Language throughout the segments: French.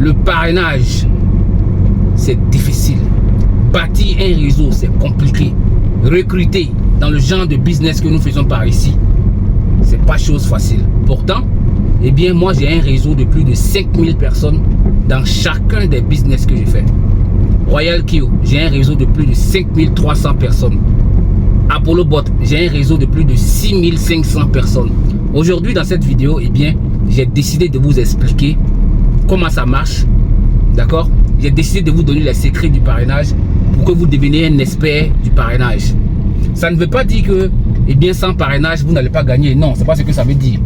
Le parrainage, c'est difficile. Bâtir un réseau, c'est compliqué. Recruter dans le genre de business que nous faisons par ici, c'est pas chose facile. Pourtant, eh bien, moi, j'ai un réseau de plus de 5000 personnes dans chacun des business que je fais. Royal Kio, j'ai un réseau de plus de 5300 personnes. Apollo Bot, j'ai un réseau de plus de 6500 personnes. Aujourd'hui, dans cette vidéo, eh bien, j'ai décidé de vous expliquer comment ça marche. D'accord? J'ai décidé de vous donner les secrets du parrainage pour que vous deveniez un expert du parrainage. Ça ne veut pas dire que, eh bien, sans parrainage, vous n'allez pas gagner. Non, c'est pas ce que ça veut dire.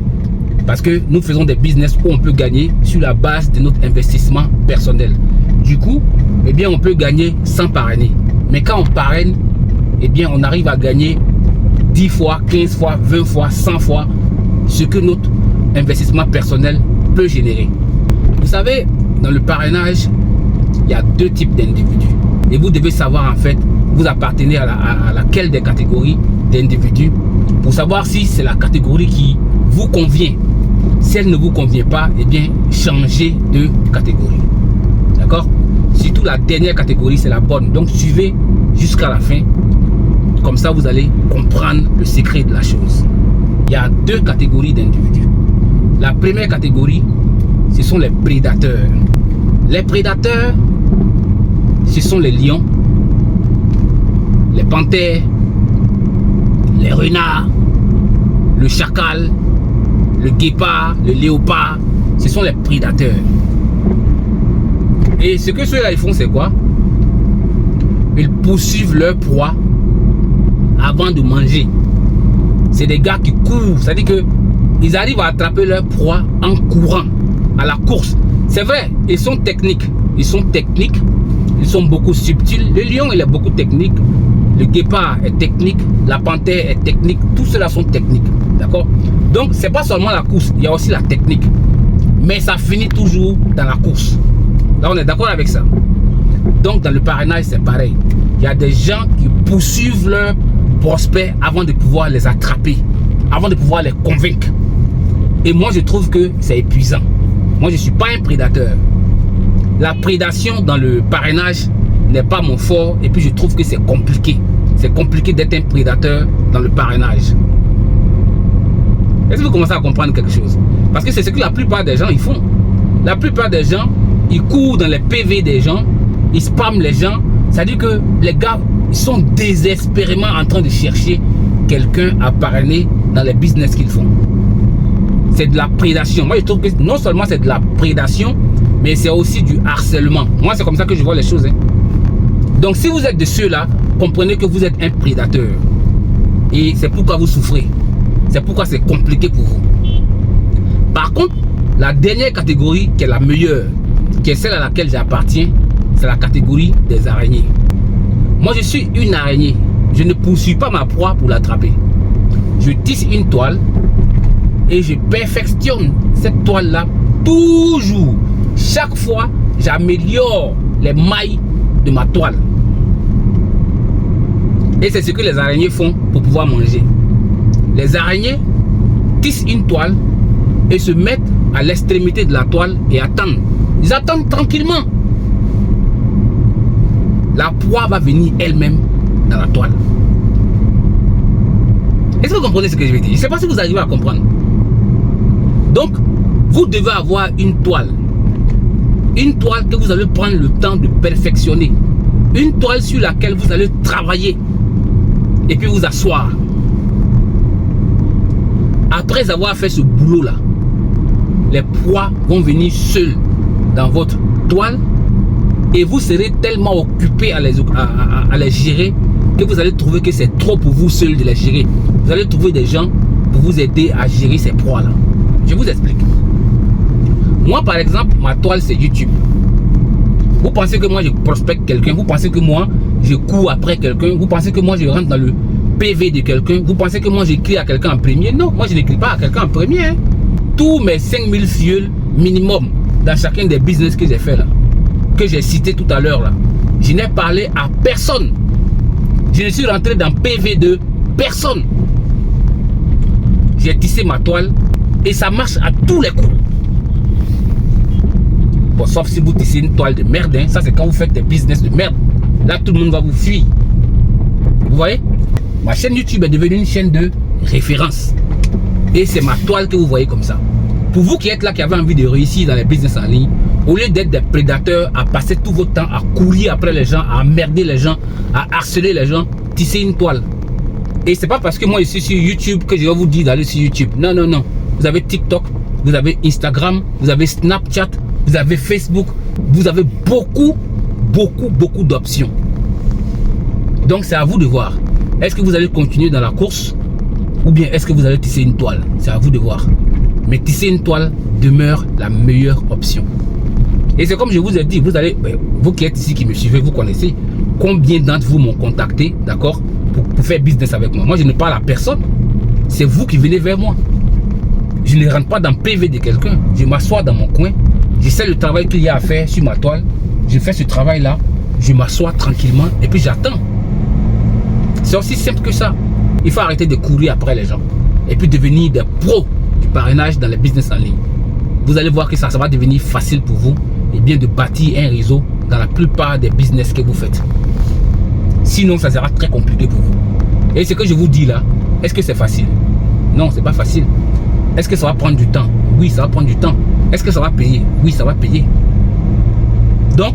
Parce que nous faisons des business où on peut gagner sur la base de notre investissement personnel. Du coup, eh bien, on peut gagner sans parrainer. Mais quand on parraine, eh bien, on arrive à gagner 10 fois, 15 fois, 20 fois, 100 fois ce que notre investissement personnel peut générer. Vous savez, dans le parrainage, il y a deux types d'individus. Et vous devez savoir en fait, vous appartenez à laquelle des catégories d'individus pour savoir si c'est la catégorie qui vous convient. Si elle ne vous convient pas, eh bien, changez de catégorie. D'accord? Surtout la dernière catégorie, c'est la bonne. Donc, suivez jusqu'à la fin. Comme ça, vous allez comprendre le secret de la chose. Il y a deux catégories d'individus. La première catégorie, ce sont les prédateurs. Les prédateurs, ce sont les lions, les panthères, les renards, le chacal, le guépard, le léopard. Ce sont les prédateurs. Et ce que ceux-là ils font, c'est quoi? Ils poursuivent leur proie avant de manger. C'est des gars qui courent. C'est-à-dire que ils arrivent à attraper leur proie en courant, à la course. C'est vrai, ils sont techniques. Ils sont techniques. Ils sont beaucoup subtils. Le lion, il est beaucoup technique. Le guépard est technique. La panthère est technique. Tout cela sont techniques. D'accord? Donc, c'est pas seulement la course. Il y a aussi la technique. Mais ça finit toujours dans la course. Là, on est d'accord avec ça. Donc, dans le parrainage, c'est pareil. Il y a des gens qui poursuivent leurs prospects avant de pouvoir les attraper, avant de pouvoir les convaincre. Et moi, je trouve que c'est épuisant. Moi, je ne suis pas un prédateur. La prédation dans le parrainage n'est pas mon fort. Et puis, je trouve que c'est compliqué. C'est compliqué d'être un prédateur dans le parrainage. Est-ce que vous commencez à comprendre quelque chose? Parce que c'est ce que la plupart des gens ils font. La plupart des gens, ils courent dans les PV des gens, ils spamment les gens. C'est-à-dire que les gars, ils sont désespérément en train de chercher quelqu'un à parrainer dans les business qu'ils font. C'est de la prédation. Moi, je trouve que non seulement c'est de la prédation, mais c'est aussi du harcèlement. Moi, c'est comme ça que je vois les choses. Donc, si vous êtes de ceux-là, comprenez que vous êtes un prédateur. Et c'est pourquoi vous souffrez. C'est pourquoi c'est compliqué pour vous. Par contre, la dernière catégorie qui est la meilleure, qui est celle à laquelle j'appartiens, c'est la catégorie des araignées. Moi, je suis une araignée. Je ne poursuis pas ma proie pour l'attraper. Je tisse une toile et je perfectionne cette toile-là toujours. Chaque fois, j'améliore les mailles de ma toile. Et c'est ce que les araignées font pour pouvoir manger. Les araignées tissent une toile et se mettent à l'extrémité de la toile et attendent. Ils attendent tranquillement. La proie va venir elle-même dans la toile. Est-ce que vous comprenez ce que je veux dire? Je ne sais pas si vous arrivez à comprendre. Donc, vous devez avoir une toile. Une toile que vous allez prendre le temps de perfectionner. Une toile sur laquelle vous allez travailler. Et puis vous asseoir. Après avoir fait ce boulot-là, les proies vont venir seules dans votre toile et vous serez tellement occupé à les gérer que vous allez trouver que c'est trop pour vous seul de les gérer. Vous allez trouver des gens pour vous aider à gérer ces proies-là. Je vous explique. Moi, par exemple, ma toile, c'est YouTube. Vous pensez que moi, je prospecte quelqu'un? Vous pensez que moi, je cours après quelqu'un? Vous pensez que moi, je rentre dans le PV de quelqu'un? Vous pensez que moi, j'écris à quelqu'un en premier? Non, moi, je n'écris pas à quelqu'un en premier. Hein. Tous mes 5000 fioles minimum dans chacun des business que j'ai fait là, que j'ai cité tout à l'heure là, je n'ai parlé à personne. Je ne suis rentré dans PV de personne. J'ai tissé ma toile et ça marche à tous les coups. Bon, sauf si vous tissez une toile de merde, hein. Ça c'est quand vous faites des business de merde. Là, tout le monde va vous fuir. Vous voyez? Ma chaîne YouTube est devenue une chaîne de référence. Et c'est ma toile que vous voyez comme ça. Pour vous qui êtes là, qui avez envie de réussir dans les business en ligne, au lieu d'être des prédateurs, à passer tout votre temps à courir après les gens, à emmerder les gens, à harceler les gens, tissez une toile. Et c'est pas parce que moi je suis sur YouTube que je vais vous dire d'aller sur YouTube. Non, non, non. Vous avez TikTok, vous avez Instagram, vous avez Snapchat, vous avez Facebook, vous avez beaucoup d'options. Donc c'est à vous de voir. Est-ce que vous allez continuer dans la course ou bien est-ce que vous allez tisser une toile? C'est à vous de voir. Mais tisser une toile demeure la meilleure option. Et c'est comme je vous ai dit, vous allez, vous qui êtes ici, qui me suivez, vous connaissez combien d'entre vous m'ont contacté, d'accord, pour faire business avec moi. Moi, je ne parle à personne. C'est vous qui venez vers moi. Je ne rentre pas dans le PV de quelqu'un. Je m'assois dans mon coin. Je sais le travail qu'il y a à faire sur ma toile. Je fais ce travail-là. Je m'assois tranquillement et puis j'attends. C'est aussi simple que ça. Il faut arrêter de courir après les gens et puis devenir des pros du parrainage dans les business en ligne. Vous allez voir que ça va devenir facile pour vous et bien de bâtir un réseau dans la plupart des business que vous faites. Sinon, ça sera très compliqué pour vous. Et ce que je vous dis là, est-ce que c'est facile? Non, c'est pas facile. Est-ce que ça va prendre du temps? Oui, ça va prendre du temps. Est-ce que ça va payer? Oui, ça va payer. Donc,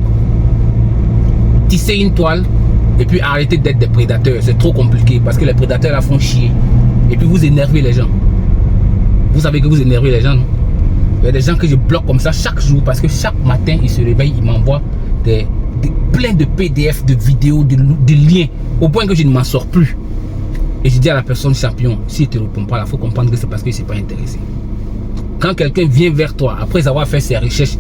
tissez une toile et puis arrêtez d'être des prédateurs. C'est trop compliqué parce que les prédateurs la font chier. Et puis vous énervez les gens. Vous savez que vous énervez les gens, non? Il y a des gens que je bloque comme ça chaque jour parce que chaque matin, ils se réveillent, ils m'envoient plein de PDF, de vidéos, de liens, au point que je ne m'en sors plus. Et je dis à la personne champion, s'il ne te répond pas, il faut comprendre que c'est parce qu'il ne s'est pas intéressé. Quand quelqu'un vient vers toi, après avoir fait ses recherches,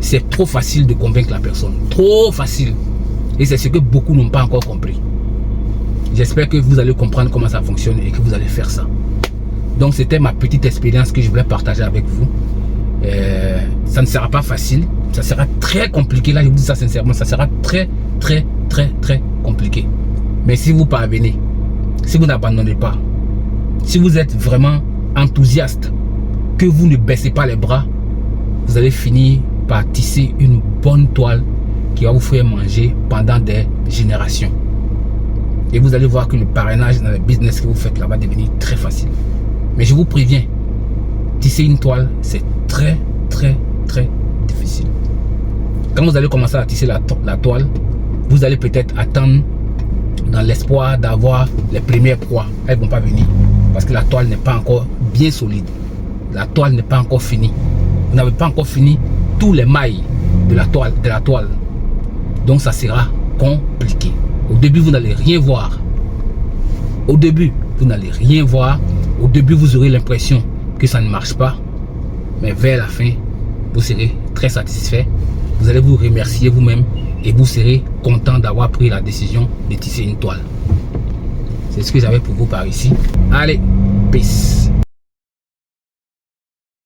c'est trop facile de convaincre la personne. Trop facile. Et c'est ce que beaucoup n'ont pas encore compris. J'espère que vous allez comprendre comment ça fonctionne et que vous allez faire ça. Donc c'était ma petite expérience que je voulais partager avec vous. Ça ne sera pas facile. Ça sera très compliqué. Là, je vous dis ça sincèrement. Ça sera très compliqué. Mais si vous parvenez, si vous n'abandonnez pas, si vous êtes vraiment enthousiaste, que vous ne baissez pas les bras, vous allez finir par tisser une bonne toile qui va vous faire manger pendant des générations. Et vous allez voir que le parrainage dans le business que vous faites là va devenir très facile. Mais je vous préviens, tisser une toile, c'est très difficile. Quand vous allez commencer à tisser la toile, vous allez peut-être attendre dans l'espoir d'avoir les premières proies. Elles ne vont pas venir parce que la toile n'est pas encore bien solide. La toile n'est pas encore finie. Vous n'avez pas encore fini tous les mailles de la toile. Donc ça sera compliqué. Au début, vous n'allez rien voir. Au début, vous n'allez rien voir. Au début, vous aurez l'impression que ça ne marche pas. Mais vers la fin, vous serez très satisfait. Vous allez vous remercier vous-même et vous serez content d'avoir pris la décision de tisser une toile. C'est ce que j'avais pour vous par ici. Allez, peace.